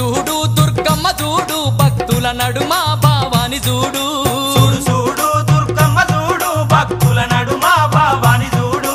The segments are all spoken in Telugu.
చూడు దుర్గమ్మ చూడు భక్తుల నడుమ భావాని చూడు చూడు చూడు దుర్గమ్మ చూడు భక్తుల నడుమ భావాని చూడు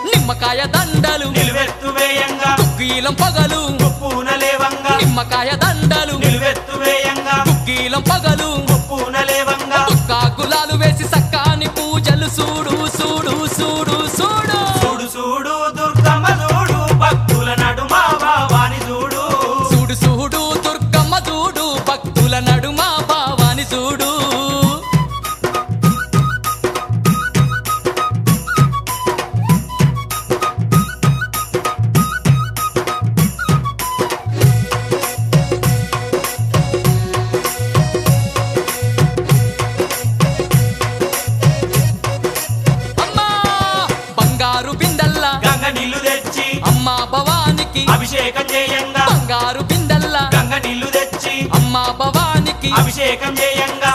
నిమ్మకాయ దండలు నిలువెత్తు వేయంగా కుక్కీలం పగలు ఉప్పున లేవంగా నిమ్మకాయ దండలు నిలువెత్తు వేయంగా కుక్కీలం పగలు ఉప్పున లేవంగా గులాలు వేసి సక్కాని పూజలు చూడు చూడు చూడు చూడు చూడు చూడు దుర్గమ్మ చూడు భక్తుల నడుమ భావాని చూడు చూడు చూడు దుర్గమ్మ చూడు భక్తుల నడుమ భావాని చూడు అమ్మా బంగారు బిందెల్లా గంగ నీళ్లు తెచ్చి అమ్మా భవానికి అభిషేకం చేయంగా బంగారు బిందెల్లా గంగ నీళ్లు తెచ్చి అమ్మా భవానికి అభిషేకం చేయంగా